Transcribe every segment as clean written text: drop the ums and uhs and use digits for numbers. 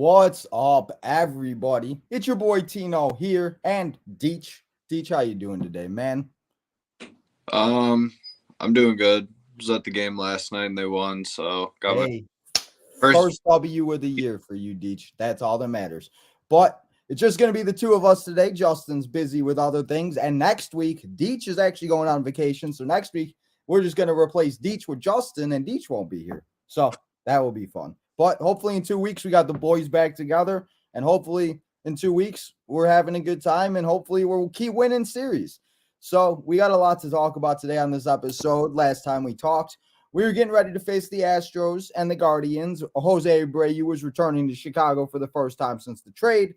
What's up, everybody? It's your boy Tino here and Deech. Deech, how you doing today, man? Um, I'm doing good. Was at the game last night and they won, so got my Hey, first. first W of the year for you, Deech. That's all that matters. But it's just going to be the two of us today. Justin's busy with other things. And next week, Deech is actually going on vacation. So next week, we're just going to replace Deech with Justin, and Deech won't be here. So that will be fun. But hopefully in 2 weeks, we got the boys back together. And hopefully in 2 weeks, we're having a good time. And hopefully we'll keep winning series. So we got a lot to talk about today on this episode. Last time we talked, we were getting ready to face the Astros and the Guardians. Jose Abreu was returning to Chicago for the first time since the trade.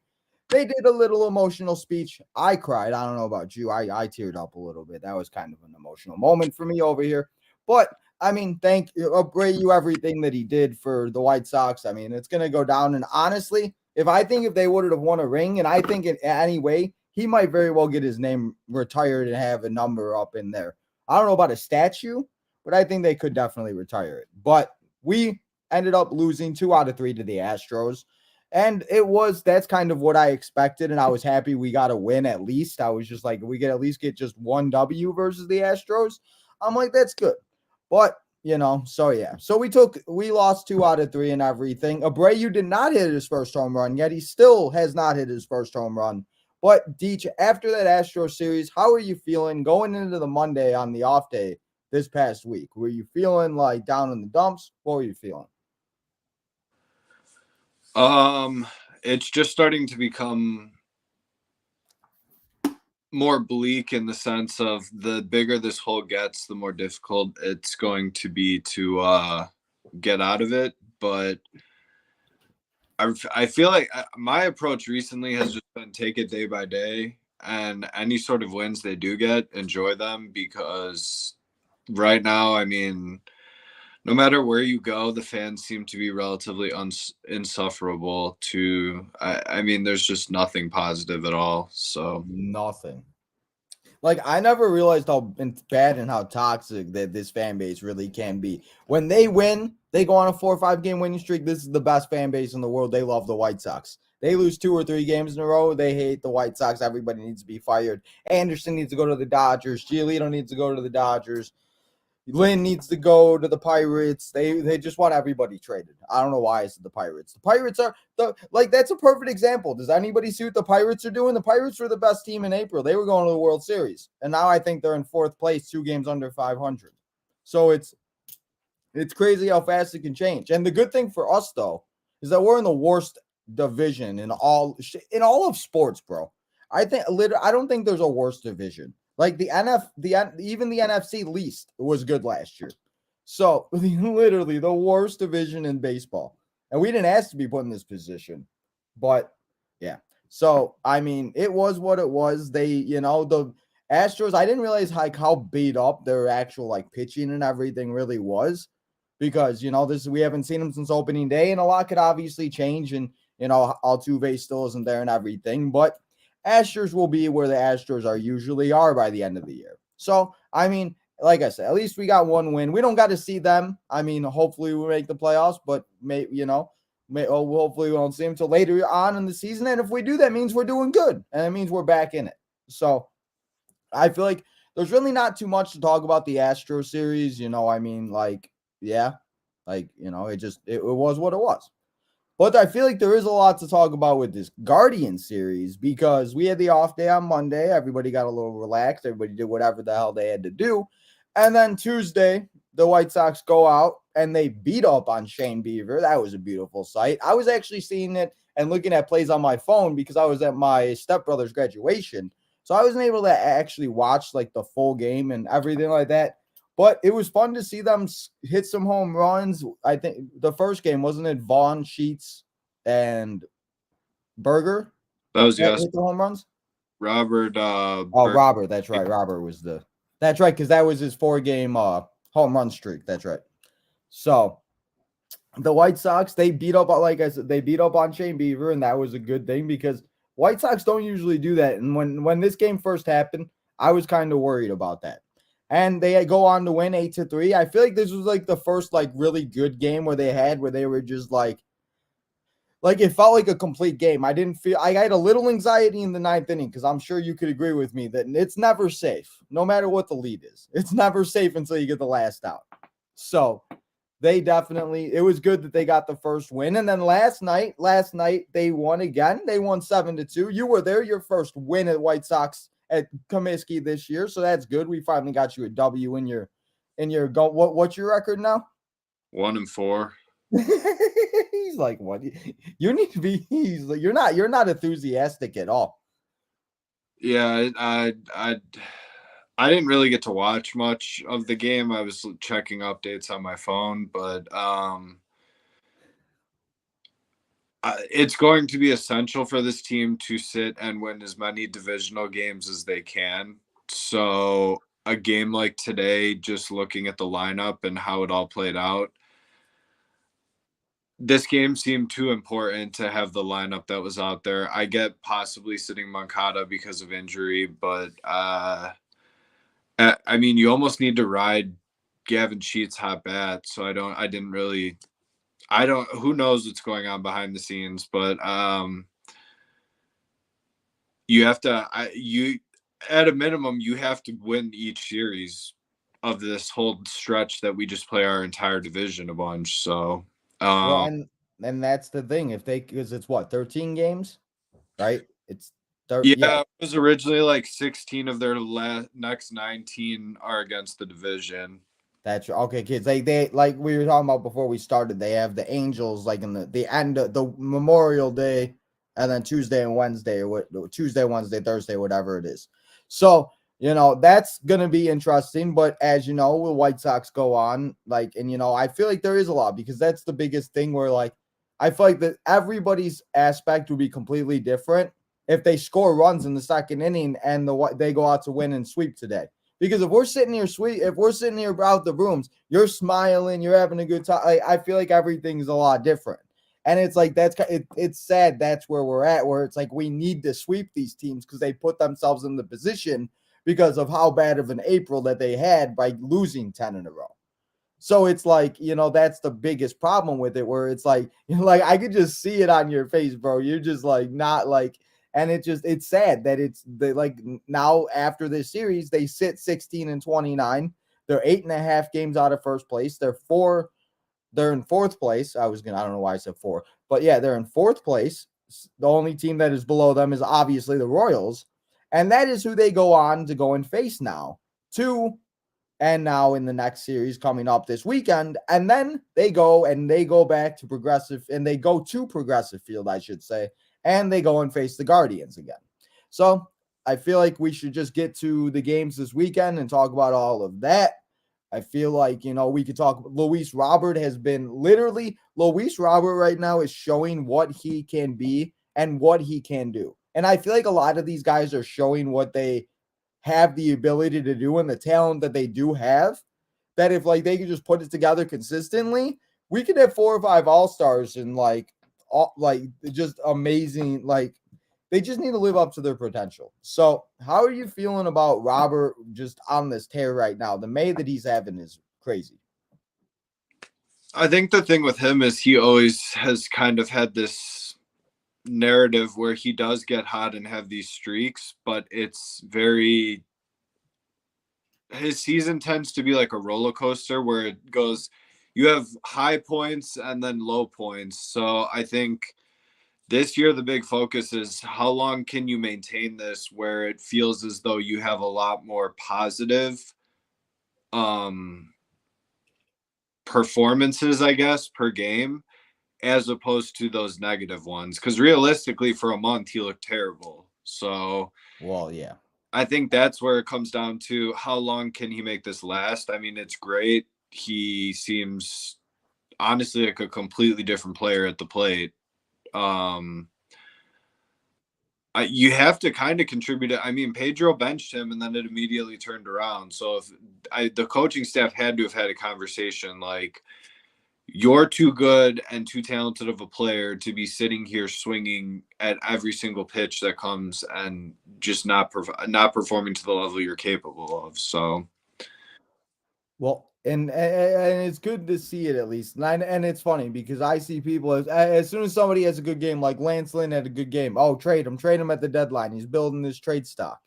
They did a little emotional speech. I cried. I don't know about you. I teared up a little bit. That was kind of an emotional moment for me over here. But, I mean, thank Abreu everything that he did for the White Sox. I mean, it's going to go down. And honestly, if they would have won a ring, and I think in any way, he might very well get his name retired and have a number up in there. I don't know about a statue, but I think they could definitely retire it. But we ended up losing 2 out of 3 to the Astros. And that's kind of what I expected. And I was happy we got a win at least. I was just like, we could at least get just 1 W versus the Astros. I'm like, that's good. But, so yeah. So we lost 2 out of 3 and everything. Abreu did not hit his first home run yet. He still has not hit his first home run. But, Deech, after that Astros series, how are you feeling going into the Monday on the off day this past week? Were you feeling like down in the dumps? What were you feeling? It's just starting to become more bleak in the sense of the bigger this hole gets, the more difficult it's going to be to get out of it. But I feel like my approach recently has just been take it day by day, and any sort of wins they do get, enjoy them, because right now, I mean, no matter where you go, the fans seem to be relatively insufferable to, I mean, there's just nothing positive at all. So Nothing. Like, I never realized how bad and how toxic that this fan base really can be. When they win, they go on a 4 or 5 game winning streak. This is the best fan base in the world. They love the White Sox. They lose 2 or 3 games in a row. They hate the White Sox. Everybody needs to be fired. Anderson needs to go to the Dodgers. Giolito needs to go to the Dodgers. Lynn needs to go to the Pirates. They just want everybody traded. I don't know why it's the Pirates. The Pirates are that's a perfect example. Does anybody see what the Pirates are doing? The Pirates were the best team in April. They were going to the World Series, and now I think they're in 4th place, 2 games under 500. So it's crazy how fast it can change. And the good thing for us though is that we're in the worst division in all of sports, bro. I don't think there's a worse division. Like even the NFC least was good last year. So literally the worst division in baseball. And we didn't ask to be put in this position. But yeah. So I mean, it was what it was. They, the Astros, I didn't realize how beat up their actual pitching and everything really was. Because we haven't seen them since opening day, and a lot could obviously change, and Altuve still isn't there and everything. But Astros will be where the Astros usually are by the end of the year. So, I mean, like I said, at least we got 1 win. We don't got to see them. I mean, hopefully we make the playoffs, but hopefully we won't see them until later on in the season. And if we do, that means we're doing good, and it means we're back in it. So, I feel like there's really not too much to talk about the Astro series. I mean, yeah, it was what it was. But I feel like there is a lot to talk about with this Guardian series because we had the off day on Monday. Everybody got a little relaxed. Everybody did whatever the hell they had to do. And then Tuesday, the White Sox go out and they beat up on Shane Bieber. That was a beautiful sight. I was actually seeing it and looking at plays on my phone because I was at my stepbrother's graduation. So I wasn't able to actually watch the full game and everything like that. But it was fun to see them hit some home runs. I think the first game, wasn't it Vaughn, Sheets, and Berger? that was Hit the home runs? Robert. Robert. That's right. Robert was that's right, because that was his 4-game home run streak. That's right. So the White Sox, they beat up, like I said, they beat up on Shane Bieber, and that was a good thing because White Sox don't usually do that. And when this game first happened, I was kind of worried about that. And they go on to win 8-3. I feel like this was the first really good game where they were just like it felt like a complete game. I didn't feel I had a little anxiety in the ninth inning because I'm sure you could agree with me that it's never safe, no matter what the lead is. It's never safe until you get the last out. So they definitely, it was good that they got the first win. And then last night they won again. They won 7-2. You were there, your first win at White Sox at Comiskey this year. So that's good. We finally got you a W in your go. What's your record now? 1-4. He's like, what? You need to be. He's like, you're not enthusiastic at all. Yeah, I didn't really get to watch much of the game. I was checking updates on my phone, but it's going to be essential for this team to sit and win as many divisional games as they can. So a game like today, just looking at the lineup and how it all played out, this game seemed too important to have the lineup that was out there. I get possibly sitting Moncada because of injury, but I mean, you almost need to ride Gavin Sheets' hot bat. So who knows what's going on behind the scenes, but you have to, at a minimum, you have to win each series of this whole stretch that we just play our entire division a bunch. So, Well, and that's the thing. If they, because it's what, 13 games, right? It's yeah, it was originally like 16 of their next 19 are against the division. That's okay, kids. They like we were talking about before we started. They have the Angels like in the end of the Memorial Day, and then Tuesday and Wednesday, or what Tuesday, Wednesday, Thursday, whatever it is. So that's gonna be interesting. But as you know, will White Sox go on like, and I feel like there is a lot because that's the biggest thing where like I feel like that everybody's aspect would be completely different if they score runs in the second inning and they go out to win and sweep today. Because if we're sitting here about the rooms, you're smiling, you're having a good time. I feel like everything's a lot different, and it's like it's sad that's where we're at. Where it's like we need to sweep these teams because they put themselves in the position because of how bad of an April that they had by losing 10 in a row. So it's like, that's the biggest problem with it, where it's like, like I could just see it on your face, bro. You're just like not like, and it's sad that they like now after this series, they sit 16-29. They're 8.5 games out of first place. They're in fourth place. I don't know why I said four, but yeah, they're in fourth place. The only team that is below them is obviously the Royals. And that is who they go on to go and face now. And now in the next series coming up this weekend, and then they go back to Progressive, and they go to Progressive Field, I should say, and they go and face the Guardians again. So I feel like we should just get to the games this weekend and talk about all of that. I feel like, we could talk. Luis Robert right now is showing what he can be and what he can do. And I feel like a lot of these guys are showing what they have the ability to do and the talent that they do have, that if like they could just put it together consistently, we could have 4 or 5 all-stars and like just amazing. Like they just need to live up to their potential. So how are you feeling about Robert just on this tear right now? The May that he's having is crazy. I think the thing with him is he always has kind of had this narrative where he does get hot and have these streaks, but it's his season tends to be like a roller coaster where it goes, you have high points and then low points. So I think this year the big focus is how long can you maintain this where it feels as though you have a lot more positive performances, I guess, per game, as opposed to those negative ones. Because realistically, for a month, he looked terrible. So, well, yeah, I think that's where it comes down to how long can he make this last. I mean, it's great. He seems honestly like a completely different player at the plate. You have to kind of contribute it. I mean, Pedro benched him and then it immediately turned around. So if the coaching staff had to have had a conversation like, you're too good and too talented of a player to be sitting here swinging at every single pitch that comes and just not performing to the level you're capable of. So, well, And it's good to see it at least. And it's funny because I see people as soon as somebody has a good game, like Lance Lynn had a good game. Oh, trade him at the deadline. He's building this trade stock,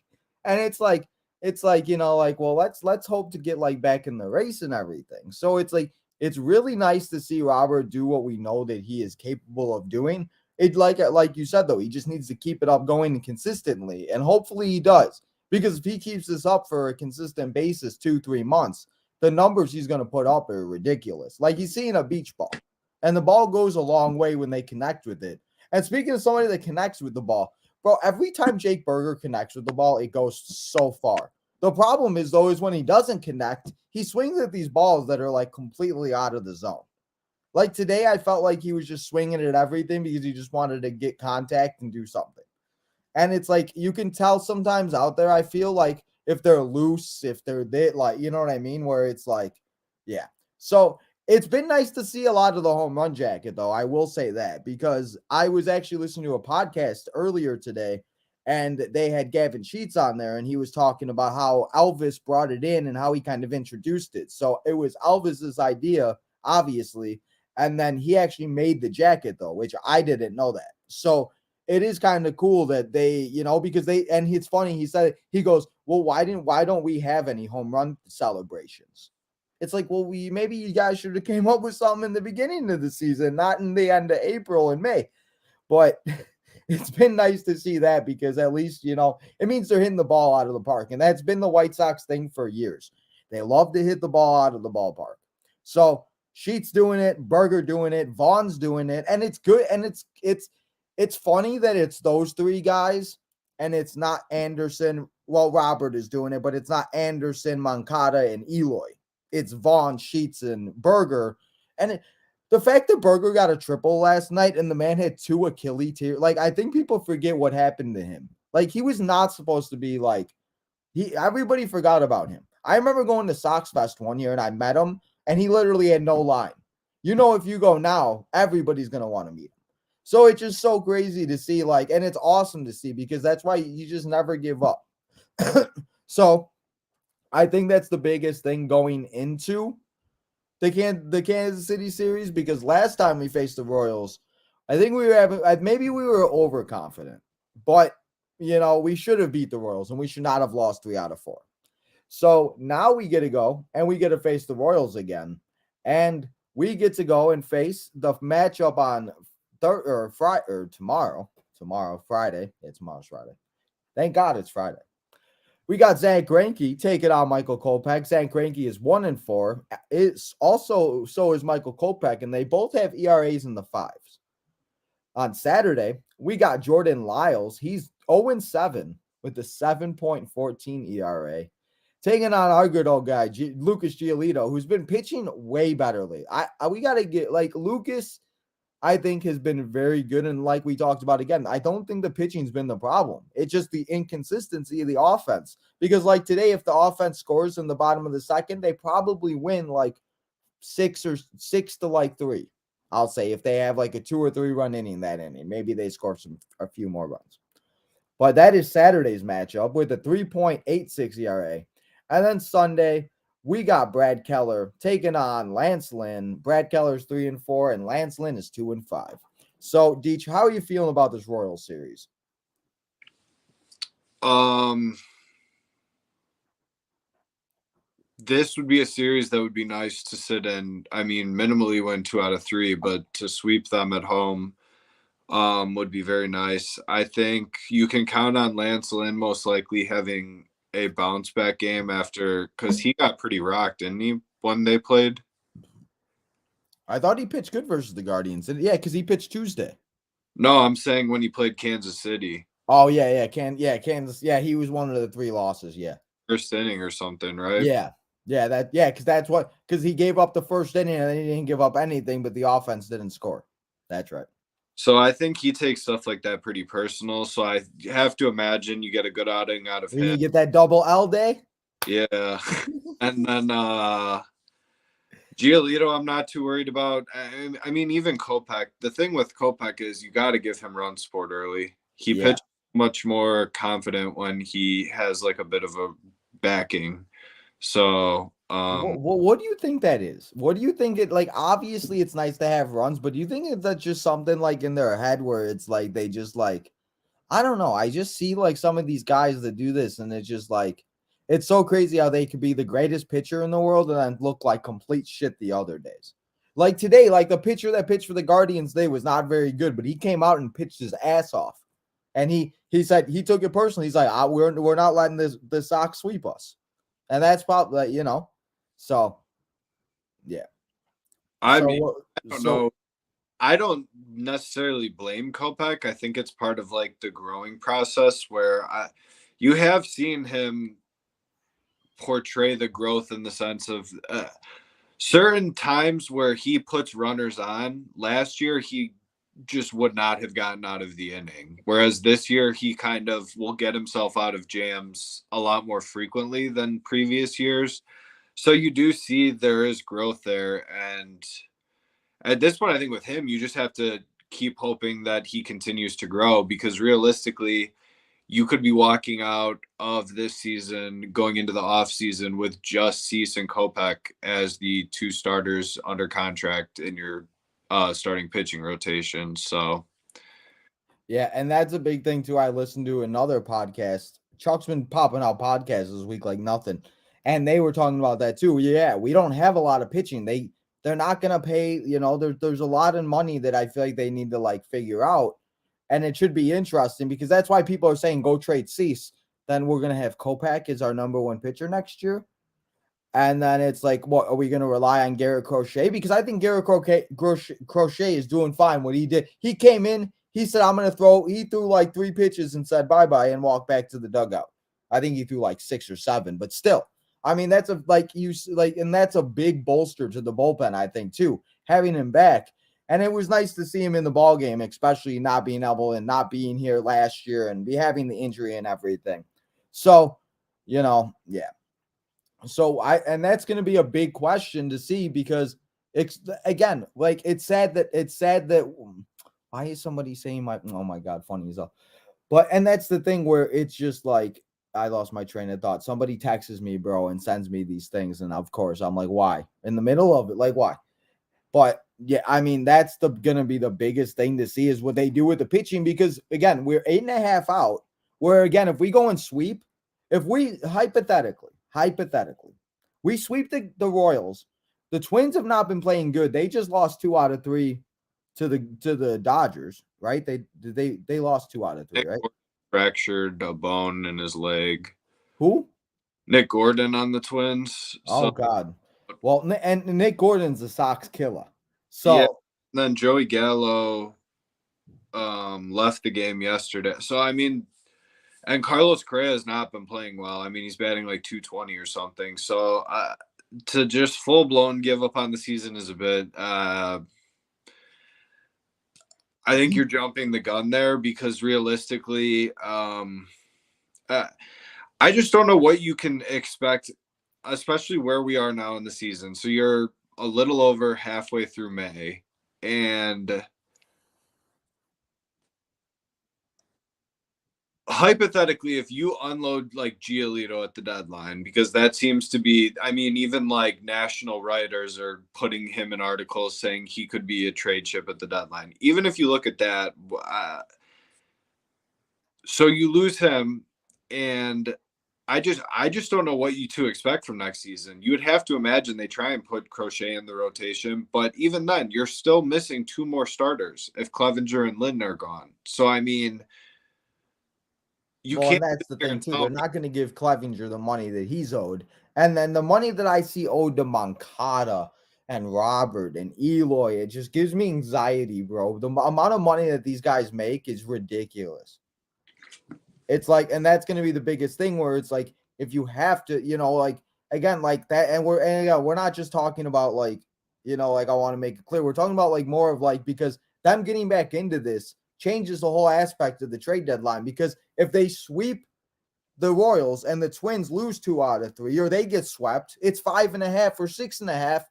and it's like like, well, let's hope to get like back in the race and everything. So it's like it's really nice to see Robert do what we know that he is capable of doing. It like you said though, he just needs to keep it up going consistently, and hopefully he does. Because if he keeps this up for a consistent basis, 2-3 months, the numbers he's going to put up are ridiculous. Like he's seeing a beach ball, and the ball goes a long way when they connect with it. And speaking of somebody that connects with the ball, bro, every time Jake Berger connects with the ball, it goes so far. The problem is, though, is when he doesn't connect, he swings at these balls that are like completely out of the zone. Like today, I felt like he was just swinging at everything because he just wanted to get contact and do something. And it's like you can tell sometimes out there, I feel like if they're loose, if they're like, you know what I mean? Where it's like, yeah. So it's been nice to see a lot of the home run jacket, though. I will say that because I was actually listening to a podcast earlier today and they had Gavin Sheets on there and he was talking about how Elvis brought it in and how he kind of introduced it. So it was Elvis's idea, obviously. And then he actually made the jacket, though, which I didn't know that. So it is kind of cool that they, because and it's funny. He said, he goes, well, why don't we have any home run celebrations? It's like, well, maybe you guys should have came up with something in the beginning of the season, not in the end of April and May. But it's been nice to see that because at least, it means they're hitting the ball out of the park. And that's been the White Sox thing for years. They love to hit the ball out of the ballpark. So Sheets doing it, Berger doing it, Vaughn's doing it, and it's good. And it's funny that it's those three guys and it's not Anderson. Well, Robert is doing it, but it's not Anderson, Moncada, and Eloy. It's Vaughn, Sheets, and Berger. And the fact that Berger got a triple last night and the man had 2 Achilles tears, like I think people forget what happened to him. Like he was not supposed to be like everybody forgot about him. I remember going to Sox Fest one year and I met him and he literally had no line. If you go now, everybody's gonna want to meet him. So it's just so crazy to see, and it's awesome to see because that's why you just never give up. So I think that's the biggest thing going into the Kansas City series because last time we faced the Royals, I think maybe we were overconfident, but we should have beat the Royals and we should not have lost 3 out of 4. So now we get to go and we get to face the Royals again, and we get to go and face the matchup on Friday or tomorrow. Friday. Yeah, tomorrow's Friday. Thank God it's Friday. We got Zach Greinke taking on Michael Kopech. Zach Greinke is 1-4. It's also so is Michael Kopech, and they both have ERAs in the 5s. On Saturday, we got Jordan Lyles. He's 0-7 with a 7.14 ERA. Taking on our good old guy, Lucas Giolito, who's been pitching way better lately. We got to get Lucas. I think has been very good. And like we talked about again, I don't think the pitching's been the problem. It's just the inconsistency of the offense. Because like today, if the offense scores in the bottom of the second, they probably win 6 to 3. I'll say if they have a 2 or 3 run inning that inning, maybe they score a few more runs. But that is Saturday's matchup with a 3.86 ERA. And then Sunday, we got Brad Keller taking on Lance Lynn. Brad Keller's 3-4, and Lance Lynn is 2-5. So, Deech, how are you feeling about this Royals series? This would be a series that would be nice to sit in. I mean, minimally win 2 out of 3, but to sweep them at home would be very nice. I think you can count on Lance Lynn most likely having a bounce back game because he got pretty rocked, didn't he, when they played? I thought he pitched good versus the Guardians. Yeah, because he pitched Tuesday. No, I'm saying when he played Kansas City. Oh, yeah. Kansas. Yeah, he was one of the 3 losses. Yeah. First inning or something, right? Yeah. Yeah, because he gave up the first inning and then he didn't give up anything, but the offense didn't score. That's right. So I think he takes stuff like that pretty personal. So I have to imagine you get a good outing out of him. You get that double L day? Yeah. And then Giolito, I'm not too worried about. I mean, even Kopech. The thing with Kopech is you got to give him run support early. He pitches much more confident when he has a bit of a backing. So What do you think that is? What do you think it like? Obviously, it's nice to have runs, but do you think that's just something like in their head where it's like they just like I don't know. I just see like some of these guys that do this, and it's just like it's so crazy how they could be the greatest pitcher in the world and then look like complete shit the other days. Like today, like the pitcher that pitched for the Guardians today was not very good, but he came out and pitched his ass off. And he said he took it personally. He's like, we're not letting the Sox sweep us. And that's probably so yeah. I mean, So I don't know. I don't necessarily blame Kopech. I think it's part of like the growing process where you have seen him portray the growth in the sense of certain times where he puts runners on. Last year, he just would not have gotten out of the inning. Whereas this year, he kind of will get himself out of jams a lot more frequently than previous years. So you do see there is growth there. And at this point, I think with him, you just have to keep hoping that he continues to grow because realistically, you could be walking out of this season, going into the off season with just Cease and Kopech as the two starters under contract in your starting pitching rotation. So, yeah, and that's a big thing too. I listened to another podcast. Chuck's been popping out podcasts this week like nothing, and they were talking about that too. Yeah, we don't have a lot of pitching. They're not gonna pay. There's a lot of money that I feel like they need to like figure out, and it should be interesting because that's why people are saying go trade Cease. Then we're gonna have Kopech as our number one pitcher next year. And then it's like, what are we going to rely on Garrett Crochet? Because I think Garrett Crochet is doing fine. What he did, he came in, he said, I'm going to throw. He threw like 3 pitches and said bye-bye and walked back to the dugout. I think he threw like 6 or 7, but still, I mean, that's and that's a big bolster to the bullpen, I think, too, having him back. And it was nice to see him in the ball game, especially not being able and not being here last year and be having the injury and everything. So, yeah. So and that's going to be a big question to see because it's again, like it's sad that why is somebody saying oh my God, funny as hell. And that's the thing where it's just like, I lost my train of thought. Somebody texts me, bro, and sends me these things. And of course I'm like, why? In the middle of it, like why? But yeah, I mean, that's going to be the biggest thing to see is what they do with the pitching, because again, we're 8.5 out where again, if we go and sweep, if we hypothetically, we sweep the Royals. The Twins have not been playing good. They just lost 2 out of 3 to the Dodgers, right? They lost 2 out of 3, Nick right? fractured a bone in his leg. Who? Nick Gordon on the Twins. Oh God. Well, and Nick Gordon's a Sox killer. So yeah, then Joey Gallo left the game yesterday. So I mean, and Carlos Correa has not been playing well. I mean, he's batting like 220 or something. So to just full blown give up on the season is a bit. I think you're jumping the gun there because realistically, I just don't know what you can expect, especially where we are now in the season. So you're a little over halfway through May, and hypothetically, if you unload like Giolito at the deadline, because that seems to be, I mean, even like national writers are putting him in articles saying he could be a trade chip at the deadline. Even if you look at that, so you lose him, and I just don't know what you to expect from next season. You would have to imagine they try and put Crochet in the rotation, but even then, you're still missing 2 more starters if Clevenger and Lynn are gone. So I mean, and that's the thing too. They're not going to give Clevenger the money that he's owed, and then the money that I see owed to Moncada and Robert and Eloy, it just gives me anxiety, bro. The amount of money that these guys make is ridiculous. It's like, and that's going to be the biggest thing where it's like, if you have to, like again, like that, and we're not just talking about like, like I want to make it clear, we're talking about like more of like, because them getting back into this changes the whole aspect of the trade deadline, because if they sweep the Royals and the Twins lose 2 out of 3, or they get swept, it's 5.5 or 6.5.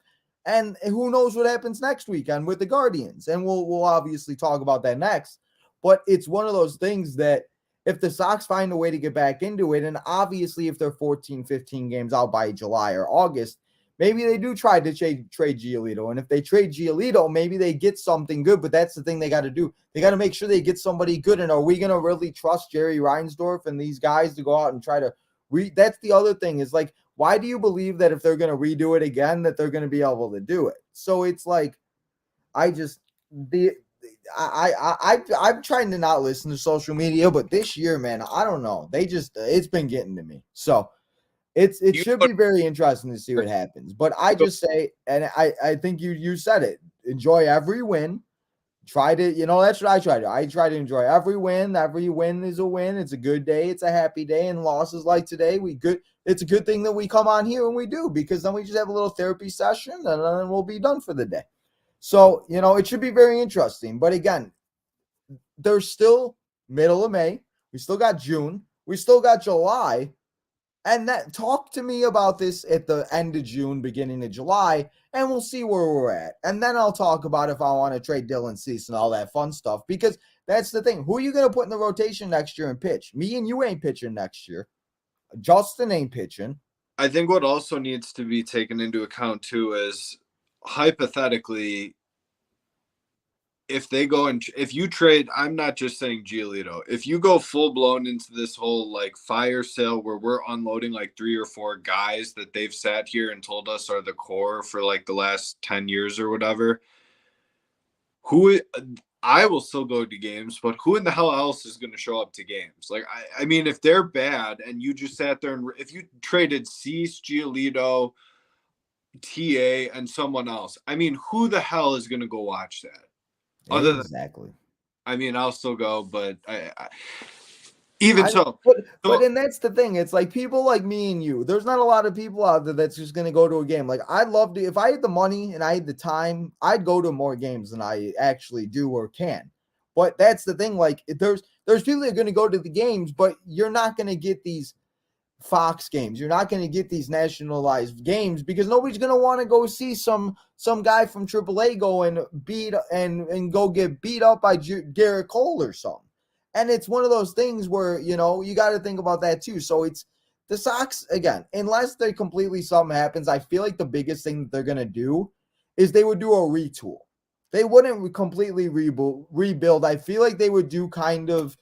And who knows what happens next weekend with the Guardians. And we'll obviously talk about that next. But it's one of those things that if the Sox find a way to get back into it, and obviously if they're 14, 15 games out by July or August, maybe they do try to trade Giolito. And if they trade Giolito, maybe they get something good. But that's the thing they got to do. They got to make sure they get somebody good. And are we going to really trust Jerry Reinsdorf and these guys to go out and try to that's the other thing is like, why do you believe that if they're going to redo it again, that they're going to be able to do it? So it's like, I'm trying to not listen to social media, but this year, man, I don't know. It's been getting to me. So it should be very interesting to see what happens. But I just say, and I think you said it, enjoy every win. Try to, that's what I try to do. I try to enjoy every win. Every win is a win. It's a good day. It's a happy day. And losses like today, it's a good thing that we come on here and we do, because then we just have a little therapy session and then we'll be done for the day. So, it should be very interesting. But again, there's still middle of May. We still got June. We still got July. And talk to me about this at the end of June, beginning of July, and we'll see where we're at. And then I'll talk about if I want to trade Dylan Cease and all that fun stuff, because that's the thing. Who are you going to put in the rotation next year and pitch? Me and you ain't pitching next year. Justin ain't pitching. I think what also needs to be taken into account too is, hypothetically, if you trade, I'm not just saying Giolito, if you go full blown into this whole like fire sale where we're unloading like 3 or 4 guys that they've sat here and told us are the core for like the last 10 years or whatever, I will still go to games, but who in the hell else is going to show up to games? Like, I mean, if they're bad and you just sat there and if you traded Cease, Giolito, TA, and someone else, I mean, who the hell is going to go watch that? Exactly. I mean, I'll still go, but But that's the thing. It's like people like me and you. There's not a lot of people out there that's just going to go to a game. Like, I'd love to, if I had the money and I had the time, I'd go to more games than I actually do or can. But that's the thing. Like, there's people that are going to go to the games, but you're not going to get these Fox games. You're not going to get these nationalized games because nobody's going to want to go see some guy from AAA go and go get beat up by Garrett Cole or something. And it's one of those things where, you got to think about that too. So it's the Sox, again, unless they completely something happens, I feel like the biggest thing that they're going to do is they would do a retool. They wouldn't completely rebuild. I feel like they would do kind of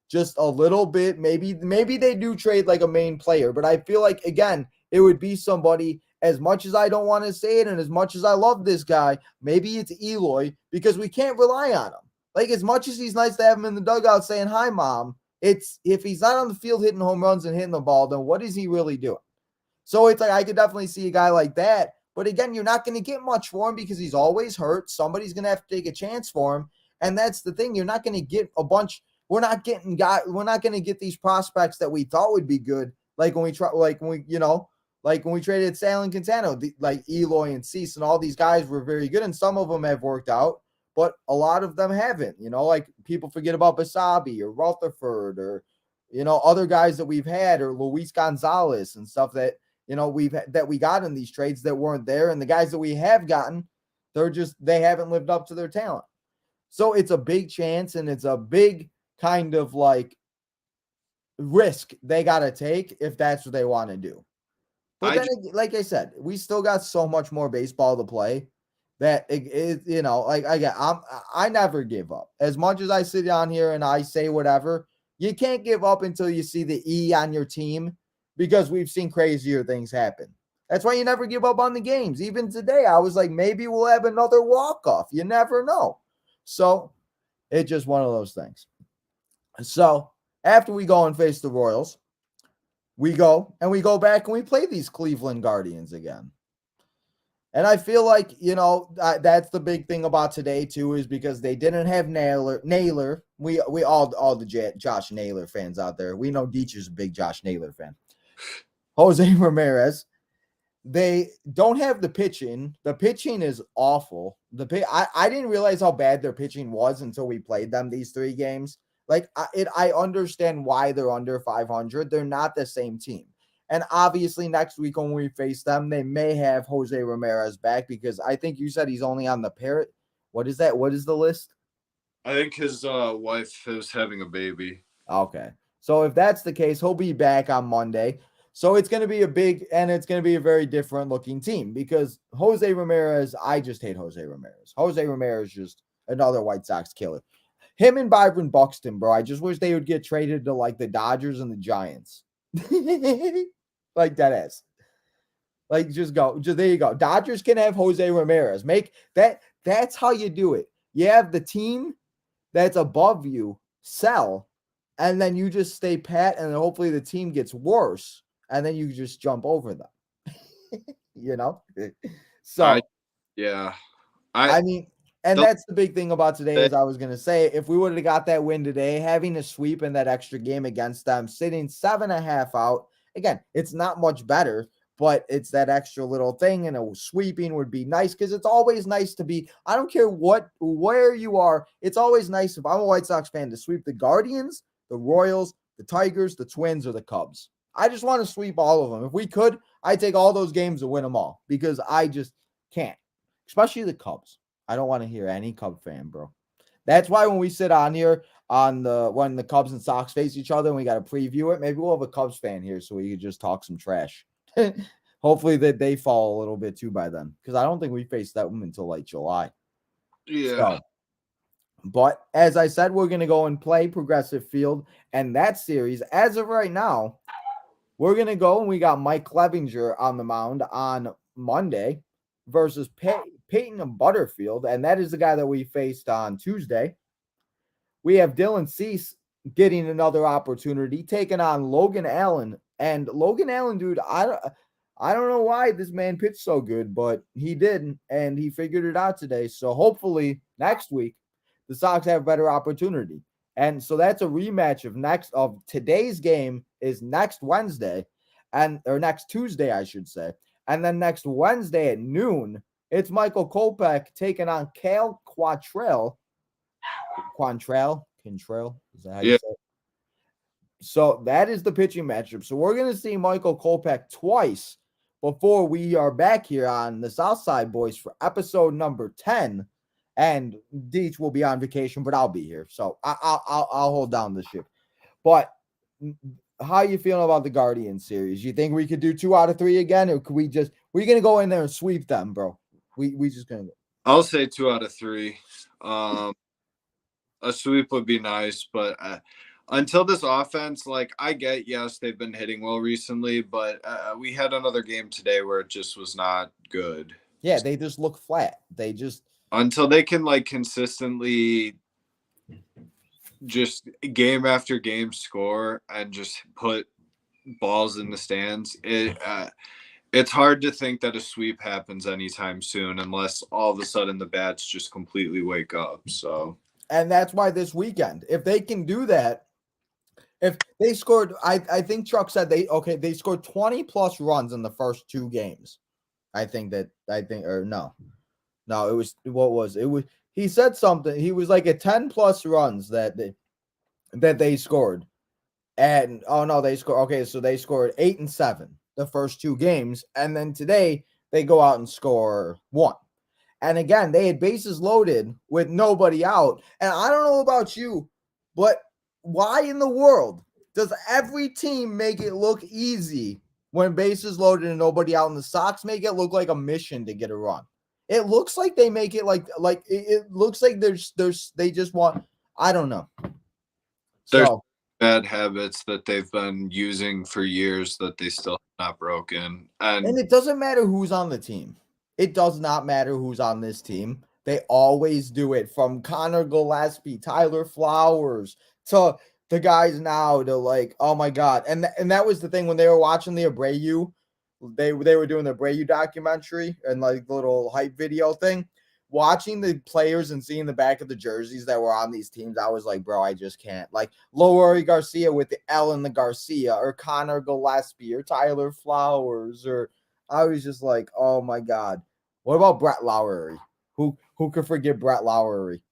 just a little bit. Maybe they do trade like a main player, but I feel like, again, it would be somebody, as much as I don't want to say it and as much as I love this guy, maybe it's Eloy, because we can't rely on him. Like, as much as he's nice to have him in the dugout saying, "Hi, Mom," it's if he's not on the field hitting home runs and hitting the ball, then what is he really doing? So it's like, I could definitely see a guy like that. But again, you're not going to get much for him because he's always hurt. Somebody's going to have to take a chance for him. And that's the thing. You're not going to get a bunch. We're not going to get these prospects that we thought would be good. Like when we traded Sal and Quintana, like Eloy and Cease and all these guys were very good. And some of them have worked out, but a lot of them haven't, like people forget about Basabe or Rutherford or, other guys that we've had, or Luis Gonzalez and stuff that, we got in these trades that weren't there. And the guys that we have gotten, they haven't lived up to their talent. So it's a big chance, and it's a big kind of like risk they got to take if that's what they want to do. But like I said, we still got so much more baseball to play that I never give up. As much as I sit down here and I say whatever, you can't give up until you see the E on your team, because we've seen crazier things happen. That's why you never give up on the games. Even today, I was like, maybe we'll have another walk-off. You never know. So it's just one of those things. So after we go and face the Royals, we go back and we play these Cleveland Guardians again. And I feel like, that's the big thing about today too, is because they didn't have Naylor. We all the Josh Naylor fans out there, we know Deitch is a big Josh Naylor fan. Jose Ramirez. They don't have the pitching. The pitching is awful. I didn't realize how bad their pitching was until we played them these 3 games. Like, I understand why they're under 500. They're not the same team. And obviously next week when we face them, they may have Jose Ramirez back, because I think you said he's only on the Parrot. What is that? What is the list? I think his wife is having a baby. Okay. So if that's the case, he'll be back on Monday. So it's going to be it's going to be a very different looking team because Jose Ramirez, I just hate Jose Ramirez. Jose Ramirez is just another White Sox killer. Him and Byron Buxton, bro. I just wish they would get traded to like the Dodgers and the Giants. Like that ass. Like just go. There you go. Dodgers can have Jose Ramirez. That's how you do it. You have the team that's above you sell, and then you just stay pat, and then hopefully the team gets worse, and then you just jump over them. You know? So I mean, and that's the big thing about today, as I was going to say, if we would have got that win today, having a sweep in that extra game against them, sitting 7.5 out, again, it's not much better, but it's that extra little thing, and a sweeping would be nice because it's always nice to be, I don't care where you are, it's always nice if I'm a White Sox fan to sweep the Guardians, the Royals, the Tigers, the Twins, or the Cubs. I just want to sweep all of them. If we could, I'd take all those games to win them all because I just can't, especially the Cubs. I don't want to hear any Cub fan, bro. That's why when we sit on here when the Cubs and Sox face each other and we got to preview it, maybe we'll have a Cubs fan here so we could just talk some trash. Hopefully that they fall a little bit too by then because I don't think we face that one until like July. Yeah. So, but as I said, we're going to go and play Progressive Field, and that series, as of right now, we're going to go and we got Mike Clevinger on the mound on Monday versus Peyton Butterfield, and that is the guy that we faced on Tuesday. We have Dylan Cease getting another opportunity, taking on Logan Allen. And Logan Allen, dude, I don't know why this man pitched so good, but he did, and he figured it out today. So hopefully next week, the Sox have a better opportunity. And so that's a rematch of today's game is next Wednesday, or next Tuesday, I should say. And then next Wednesday at noon, it's Michael Kopech taking on Cal Quantrill. Quantrill? Is that how you say it? So that is the pitching matchup. So we're going to see Michael Kopech twice before we are back here on the Southside Boys for episode number 10. And Deech will be on vacation, but I'll be here. So I'll hold down the ship. But how are you feeling about the Guardian series? You think we could do 2 out of 3 again? Or could we're going to go in there and sweep them, bro? We just going to. I'll say 2 out of 3. A sweep would be nice, but until this offense, like I get, yes, they've been hitting well recently, but we had another game today where it just was not good. Yeah, they just look flat. They just until they can like consistently just game after game score and just put balls in the stands. It's hard to think that a sweep happens anytime soon unless all of a sudden the bats just completely wake up. So, and that's why this weekend, if they can do that, if they scored, I think Chuck said they scored 20 plus runs in the first 2 games. He said something. He was like at 10 plus runs that they scored. And they scored. Okay, so they scored 8 and 7 the first 2 games, and then today they go out and score 1. And again, they had bases loaded with nobody out. And I don't know about you, but why in the world does every team make it look easy when bases loaded and nobody out, and the Sox make it look like a mission to get a run? It looks like they make it like it looks like they just want, I don't know. There's bad habits that they've been using for years that they still have not broken. And it doesn't matter who's on the team. It does not matter who's on this team. They always do it, from Connor Gillespie, Tyler Flowers, to the guys now to like, oh my God. And that was the thing when they were watching the Abreu, they were doing the Abreu documentary and like the little hype video thing. Watching the players and seeing the back of the jerseys that were on these teams, I was like, bro, I just can't. Like Loery Garcia with the L in the Garcia, or Connor Gillespie, or Tyler Flowers, or I was just like, oh my God. What about Brett Lowry? Who could forget Brett Lowry?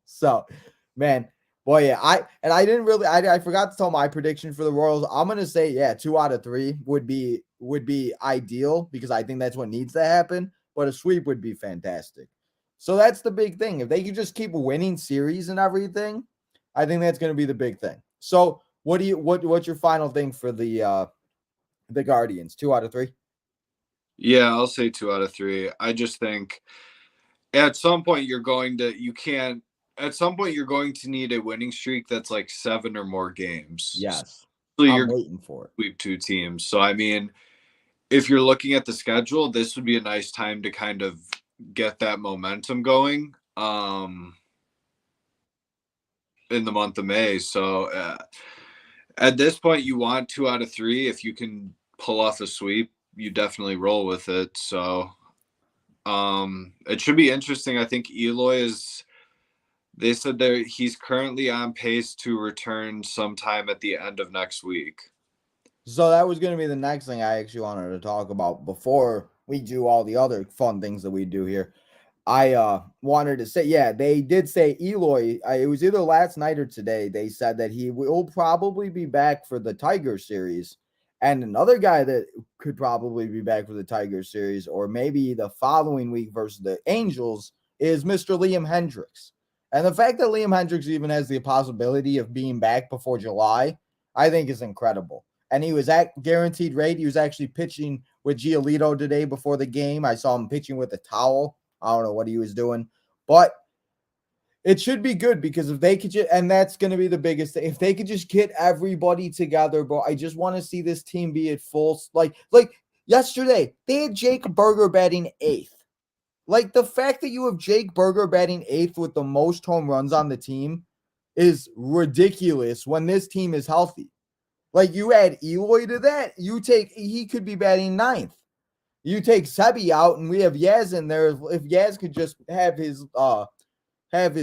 So, man, boy, yeah. I forgot to tell my prediction for the Royals. I'm gonna say, 2 out of 3 would be ideal because I think that's what needs to happen. But a sweep would be fantastic. So that's the big thing. If they could just keep winning series and everything, I think that's going to be the big thing. So what's your final thing for the the Guardians? 2 out of 3? Yeah, I'll say 2 out of 3. I just think at some point you're going to need a winning streak that's like 7 or more games. Yes. So I'm you're going waiting for it. to sweep 2 teams. So I mean, if you're looking at the schedule, this would be a nice time to kind of get that momentum going in the month of May. So at this point, you want 2 out of 3. If you can pull off a sweep, you definitely roll with it. So it should be interesting. I think Eloy is. They said he's currently on pace to return sometime at the end of next week. So that was going to be the next thing I actually wanted to talk about before we do all the other fun things that we do here. I wanted to say, yeah, they did say Eloy. It was either last night or today. They said that he will probably be back for the Tiger series. And another guy that could probably be back for the Tiger series, or maybe the following week versus the Angels, is Mr. Liam Hendricks. And the fact that Liam Hendricks even has the possibility of being back before July, I think is incredible. And he was at guaranteed rate. He was actually pitching with Giolito today before the game. I saw him pitching with a towel. I don't know what he was doing, but it should be good because if they could just, and that's going to be the biggest thing, if they could just get everybody together, bro, I just want to see this team be at full. Like yesterday, they had Jake Berger batting 8th. Like the fact that you have Jake Berger batting 8th with the most home runs on the team is ridiculous when this team is healthy. Like you add Eloy to that, he could be batting 9th. You take Sebi out, and we have Yaz in there. If Yaz could just have his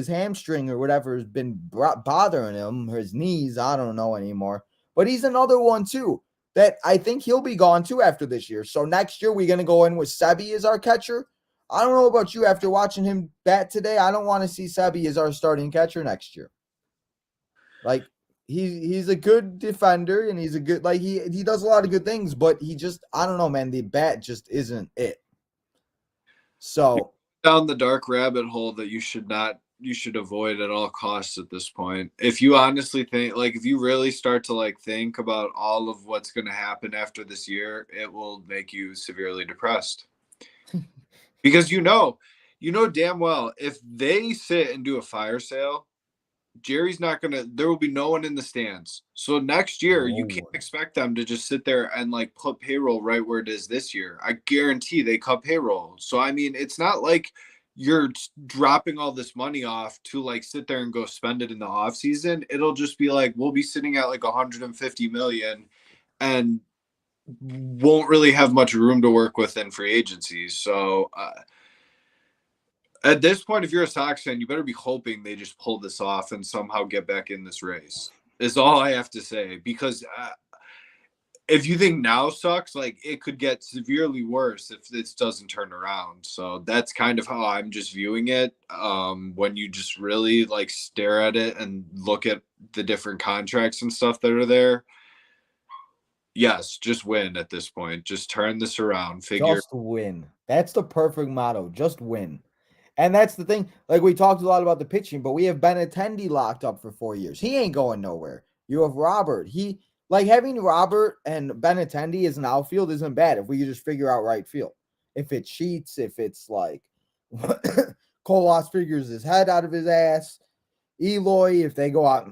hamstring or whatever has been bothering him, or his knees, I don't know anymore. But he's another one too that I think he'll be gone too after this year. So next year we're gonna go in with Sebi as our catcher. I don't know about you. After watching him bat today, I don't want to see Sebi as our starting catcher next year. Like he's a good defender, and he's a good, like he does a lot of good things, but he just, I don't know, man, the bat just isn't it. So Down the dark rabbit hole that you should avoid at all costs at this point. If you honestly think, like, if you really start to like think about all of what's going to happen after this year, it will make you severely depressed. Because you know damn well if they sit and do a fire sale, Jerry's not gonna. There will be no one in the stands. So next year, you can't expect them to just sit there and like put payroll right where it is this year. I guarantee they cut payroll. So I mean, it's not like you're dropping all this money off to like sit there and go spend it in the off season. It'll just be like we'll be sitting at like 150 million, and won't really have much room to work with in free agency. So. At this point, if you're a Sox fan, you better be hoping they just pull this off and somehow get back in this race. Is all I have to say. Because if you think now sucks, like it could get severely worse if this doesn't turn around. So that's kind of how I'm just viewing it. When you just really like stare at it and look at the different contracts and stuff that are there. Yes, just win at this point. Just turn this around. just win. That's the perfect motto. Just win. And that's the thing. Like we talked a lot about the pitching, but we have Benintendi locked up for 4 years. He ain't going nowhere. You have Robert. Like having Robert and Benintendi as an outfield isn't bad if we could just figure out right field. If it cheats, if it's like Colas figures his head out of his ass, Eloy, if they go out,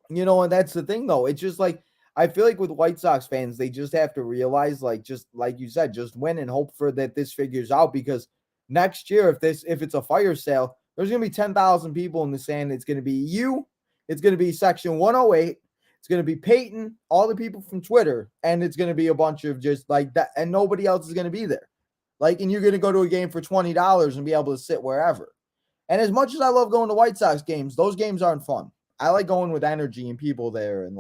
and that's the thing though. It's just like I feel like with White Sox fans, they just have to realize, like, just like you said, just win and hope for that this figures out, because next year, if it's a fire sale, there's going to be 10,000 people in the stand. It's going to be you. It's going to be Section 108. It's going to be Peyton, all the people from Twitter, and it's going to be a bunch of just like that, and nobody else is going to be there. Like, and you're going to go to a game for $20 and be able to sit wherever. And as much as I love going to White Sox games, those games aren't fun. I like going with energy and people there and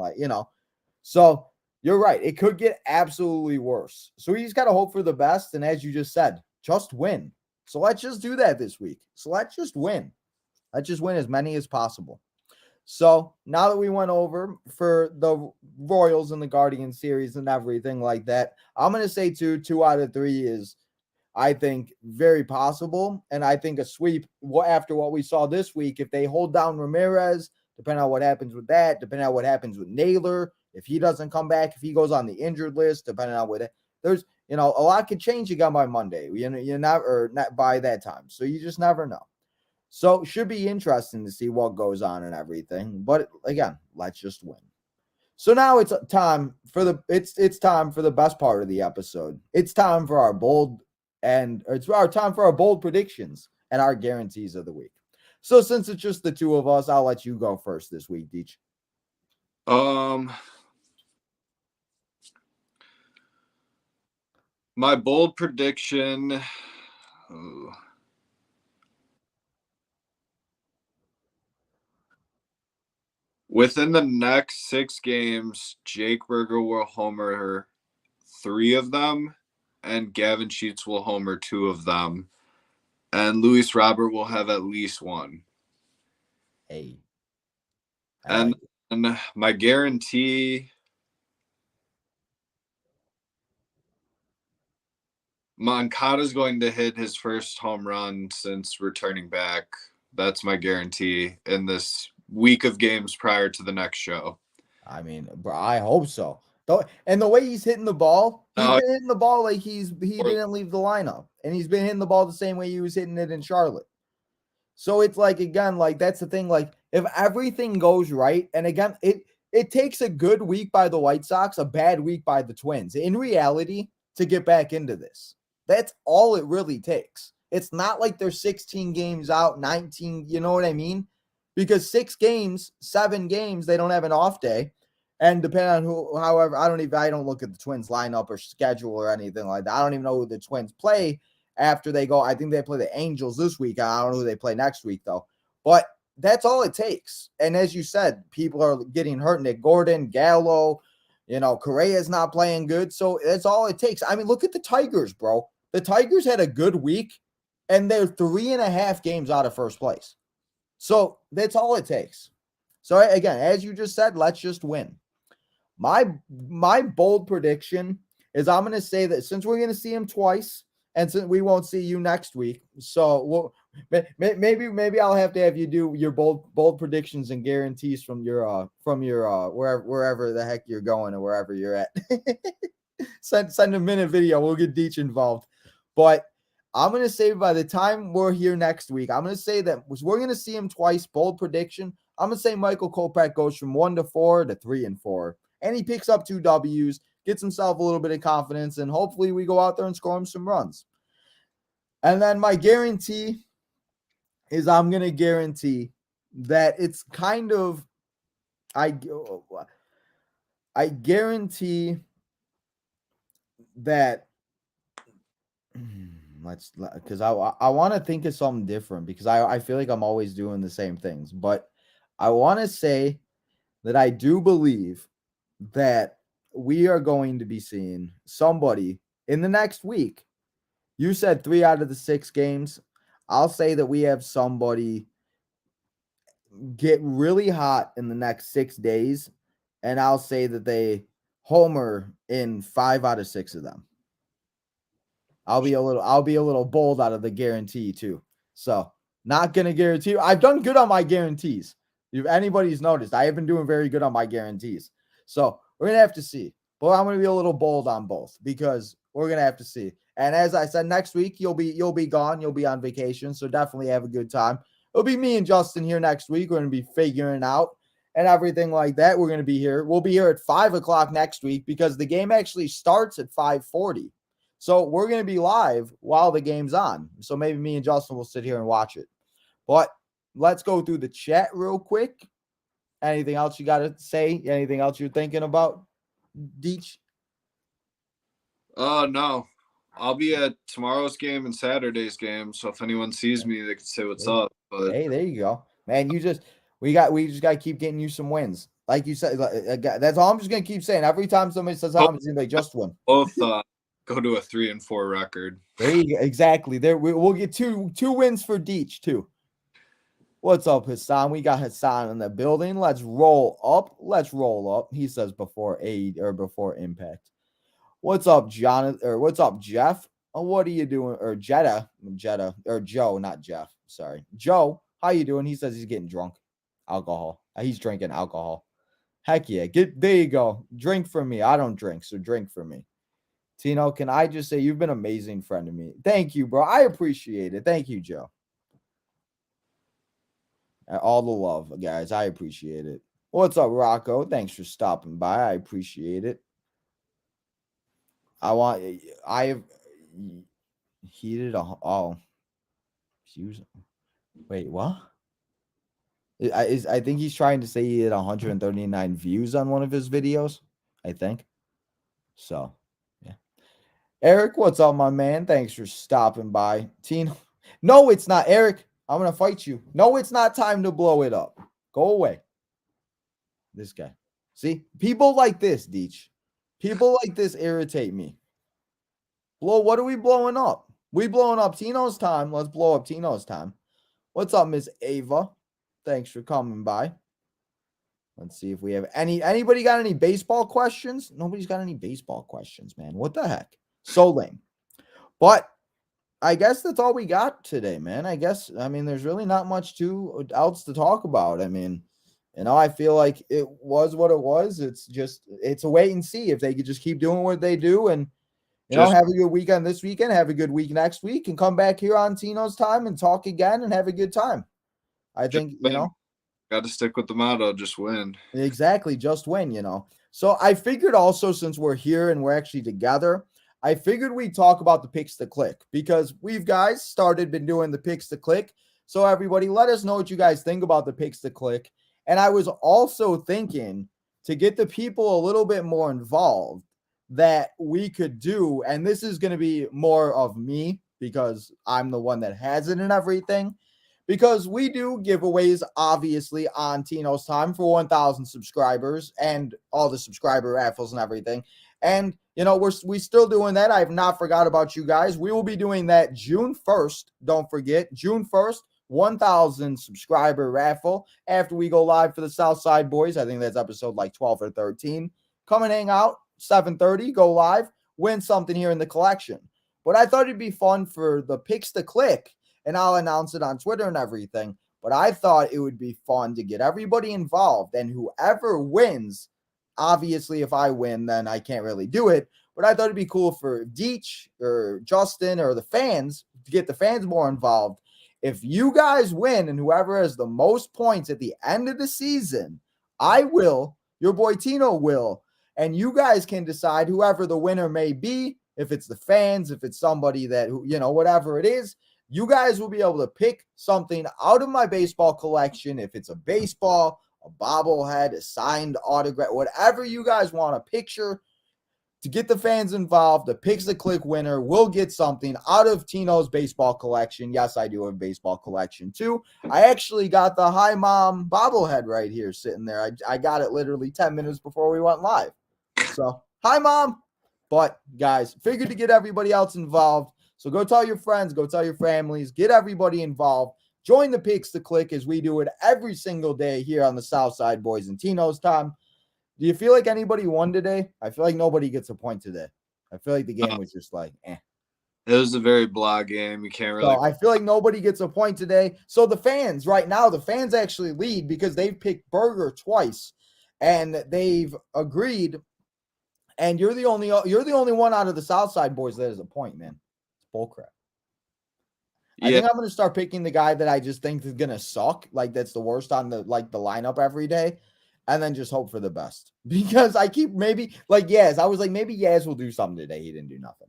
So you're right. It could get absolutely worse. So we just got to hope for the best. And as you just said, just win. So let's just do that this week. So let's just win. Let's just win as many as possible. So now that we went over for the Royals and the Guardian series and everything like that, I'm going to say 2 out of 3 is, I think, very possible. And I think a sweep after what we saw this week, if they hold down Ramirez, depending on what happens with that, depending on what happens with Naylor, If he doesn't come back, if he goes on the injured list, depending on what there's, a lot could change again by Monday. You're not by that time. So you just never know. So it should be interesting to see what goes on and everything. But again, let's just win. So now it's time for it's time for the best part of the episode. It's time for our time for our bold predictions and our guarantees of the week. So since it's just the two of us, I'll let you go first this week, Deech. My bold prediction. Within the next 6 games, Jake Berger will homer 3 of them, and Gavin Sheets will homer 2 of them, and Luis Robert will have at least 1. Hey. And my guarantee, Moncada's going to hit his first home run since returning back. That's my guarantee in this week of games prior to the next show. I mean, bro, I hope so. And the way he's hitting the ball, he's been hitting the ball like he didn't leave the lineup. And he's been hitting the ball the same way he was hitting it in Charlotte. So it's like, again, like that's the thing. Like if everything goes right, and again, it takes a good week by the White Sox, a bad week by the Twins, in reality, to get back into this. That's all it really takes. It's not like they're 16 games out, 19, you know what I mean? Because 6 games, 7 games, they don't have an off day. And depending on however, I don't look at the Twins lineup or schedule or anything like that. I don't even know who the Twins play after they go. I think they play the Angels this week. I don't know who they play next week, though. But that's all it takes. And as you said, people are getting hurt. Nick Gordon, Gallo, Correa's not playing good. So that's all it takes. I mean, look at the Tigers, bro. The Tigers had a good week, and they're 3.5 games out of first place. So that's all it takes. So again, as you just said, let's just win. My bold prediction is I'm going to say that since we're going to see him twice, and since we won't see you next week, so maybe I'll have to have you do your bold predictions and guarantees from your wherever the heck you're going or wherever you're at. send a minute video. We'll get Deech involved, but I'm going to say by the time we're here next week, I'm going to say that we're going to see him twice. Bold prediction. I'm going to say Michael Kopech goes from 1-4 to 3-4, and he picks up 2 W's, gets himself a little bit of confidence, and hopefully we go out there and score him some runs. And then my guarantee is I'm going to guarantee that it's kind of, I guarantee that because I want to think of something different because I feel like I'm always doing the same things, but I want to say that I do believe that we are going to be seeing somebody in the next week. You said 3 out of the 6 games. I'll say that we have somebody get really hot in the next 6 days, and I'll say that they homer in 5 out of 6 of them. I'll be a little bold out of the guarantee too. So not gonna guarantee. I've done good on my guarantees. If anybody's noticed, I have been doing very good on my guarantees. So we're gonna have to see. But I'm gonna be a little bold on both because we're gonna have to see. And as I said, next week you'll be gone. You'll be on vacation. So definitely have a good time. It'll be me and Justin here next week. We're gonna be figuring out and everything like that. We're gonna be here. We'll be here at 5:00 next week because the game actually starts at 5:40. So we're going to be live while the game's on. So maybe me and Justin will sit here and watch it. But let's go through the chat real quick. Anything else you got to say? Anything else you're thinking about, Deech? No. I'll be at tomorrow's game and Saturday's game. So if anyone sees me, they can say what's up. But hey, there you go. Man, we just got to keep getting you some wins. Like you said, that's all I'm just going to keep saying. Every time somebody says how it's going to be just win. Both go to a 3-4 record. There you go. Exactly. There we'll get two wins for Deech too. What's up, Hassan? We got Hassan in the building. Let's roll up. He says before impact. What's up, Jonathan? Or what's up, Jeff? What are you doing? Or Jetta, or Joe, not Jeff. Sorry, Joe. How you doing? He says he's getting drunk. Alcohol. He's drinking alcohol. Heck yeah. There you go. Drink for me. I don't drink, so drink for me. Tino, can I just say you've been an amazing friend to me? Thank you, bro. I appreciate it. Thank you, Joe. All the love, guys. I appreciate it. What's up, Rocco? Thanks for stopping by. I appreciate it. I have heated wait, what? I think he's trying to say he had 139 views on one of his videos. I think. So, yeah. Eric, what's up, my man? Thanks for stopping by. Tino. No, it's not, Eric. I'm going to fight you. No, it's not time to blow it up. Go away. This guy. See? People like this, Deech. People like this irritate me. What are we blowing up? We blowing up Tino's time. Let's blow up Tino's time. What's up, Miss Ava? Thanks for coming by. Let's see if we have anybody got any baseball questions? Nobody's got any baseball questions, man. What the heck? So lame. But I guess that's all we got today, man. I mean, there's really not much else to talk about. I mean, I feel like it was what it was. It's a wait and see if they could just keep doing what they do and have a good weekend this weekend, have a good week next week, and come back here on Tino's time and talk again and have a good time. I think, got to stick with the motto, just win. Exactly, just win, So I figured also, since we're here and we're actually together, I figured we'd talk about the picks to click because we've guys been doing the picks to click. So everybody, let us know what you guys think about the picks to click. And I was also thinking to get the people a little bit more involved that we could do, and this is going to be more of me because I'm the one that has it and everything, because we do giveaways obviously on Tino's time for 1,000 subscribers and all the subscriber raffles and everything. And we still doing that. I have not forgot about you guys. We will be doing that June 1st. Don't forget, June 1st, 1,000 subscriber raffle after we go live for the Southside boys. I think that's episode like 12 or 13. Come and hang out, 7:30, go live, win something here in the collection. But I thought it'd be fun for the picks to click, and I'll announce it on Twitter and everything. But I thought it would be fun to get everybody involved, and whoever wins, obviously, if I win, then I can't really do it. But I thought it'd be cool for Deech or Justin or the fans to get the fans more involved. If you guys win and whoever has the most points at the end of the season, I will, your boy Tino will, and you guys can decide whoever the winner may be. If it's the fans, if it's somebody that, whatever it is, you guys will be able to pick something out of my baseball collection. If it's a baseball, a bobblehead, a signed autograph, whatever you guys want a picture, to get the fans involved, the picks the click winner will get something out of Tino's baseball collection. Yes, I do have a baseball collection too. I actually got the Hi Mom bobblehead right here sitting there. I got it literally 10 minutes before we went live. So, hi Mom. But guys, figured to get everybody else involved. So go tell your friends, go tell your families, get everybody involved. Join the picks to click as we do it every single day here on the Southside Boys and Tino's time. Do you feel like anybody won today? I feel like nobody gets a point today. I feel like the game was just like, eh. It was a very blah game. You can't really. So I feel like nobody gets a point today. So the fans right now, the fans actually lead because they've picked Burger twice, and they've agreed. And you're the only one out of the Southside boys that has a point, man. It's bullcrap. Yeah. I think I'm going to start picking the guy that I just think is going to suck. Like that's the worst on the lineup every day. And then just hope for the best. Because I keep maybe like Yaz. I was like, maybe Yaz will do something today. He didn't do nothing.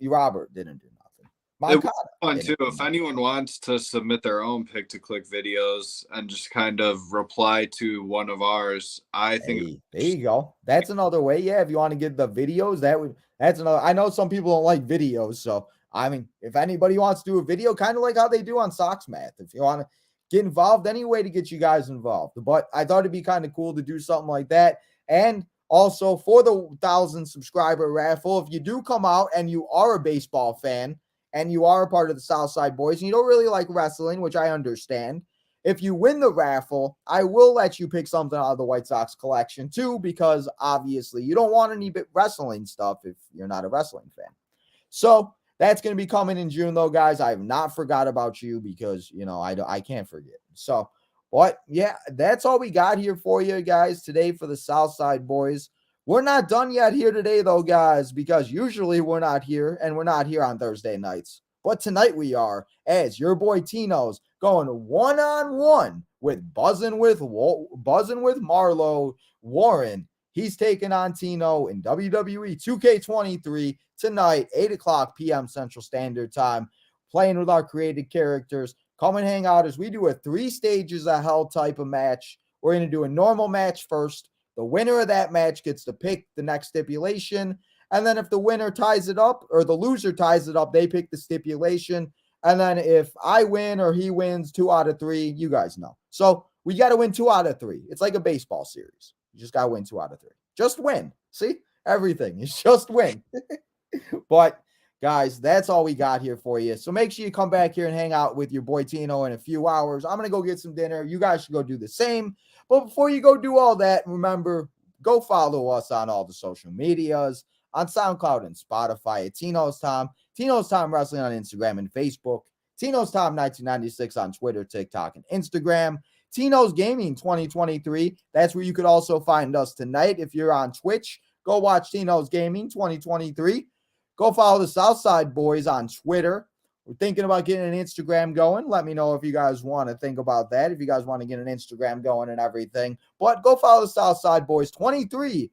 Robert didn't do nothing. It was fun too. If anyone wants to submit their own pick to click videos and just kind of reply to one of ours, I think there you go. That's another way. Yeah, if you want to get the videos, that's another. I know some people don't like videos, so I mean, if anybody wants to do a video, kind of like how they do on Sox Math, if you want to get involved, any way to get you guys involved. But I thought it'd be kind of cool to do something like that. And also for the 1,000 subscriber raffle, if you do come out and you are a baseball fan and you are a part of the Southside Boys and you don't really like wrestling, which I understand, if you win the raffle, I will let you pick something out of the White Sox collection too, because obviously you don't want any wrestling stuff if you're not a wrestling fan. So that's going to be coming in June, though, guys. I have not forgot about you because, I can't forget. So, But yeah, that's all we got here for you guys today for the Southside boys. We're not done yet here today, though, guys, because usually we're not here, and we're not here on Thursday nights. But tonight we are, as your boy Tino's going one-on-one with Buzzing with Marlo Warren. He's taking on Tino in WWE 2K23 tonight, 8 o'clock p.m. Central Standard Time, playing with our created characters. Come and hang out as we do a 3 stages of hell type of match. We're going to do a normal match first. The winner of that match gets to pick the next stipulation. And then if the winner ties it up or the loser ties it up, they pick the stipulation. And then if I win or he wins 2 out of 3, you guys know. So we got to win 2 out of 3. It's like a baseball series. You just got to win 2 out of 3. Just win. See? Everything is just win. But guys, that's all we got here for you. So make sure you come back here and hang out with your boy Tino in a few hours. I'm going to go get some dinner. You guys should go do the same. But before you go do all that, remember, go follow us on all the social medias, on SoundCloud and Spotify at Tino's Time Wrestling on Instagram and Facebook, Tino's Time 1996 on Twitter, TikTok, and Instagram, Tino's Gaming 2023. That's where you could also find us tonight. If you're on Twitch, go watch Tino's Gaming 2023. Go follow the Southside boys on Twitter. We're thinking about getting an Instagram going. Let me know if you guys want to think about that, if you guys want to get an Instagram going and everything. But go follow the Southside boys 23.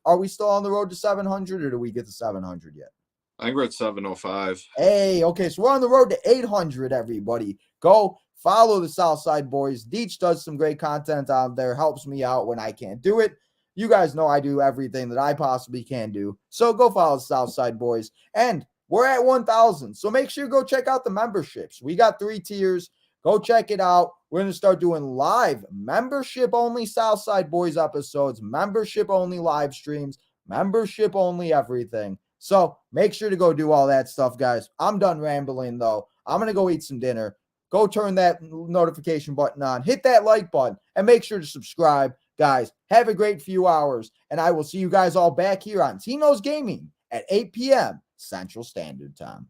Are we still on the road to 700 or do we get to 700 yet? I think we're at 705. Hey, okay, so we're on the road to 800, everybody. Go follow the Southside boys. Deech does some great content on there, helps me out when I can't do it. You guys know I do everything that I possibly can do. So go follow the Southside boys. And we're at 1,000. So make sure you go check out the memberships. We got 3 tiers. Go check it out. We're going to start doing live membership-only Southside Boys episodes, membership-only live streams, membership-only everything. So make sure to go do all that stuff, guys. I'm done rambling, though. I'm going to go eat some dinner. Go turn that notification button on. Hit that like button. And make sure to subscribe. Guys, have a great few hours. And I will see you guys all back here on Tino's Gaming at 8 p.m. Central Standard Time.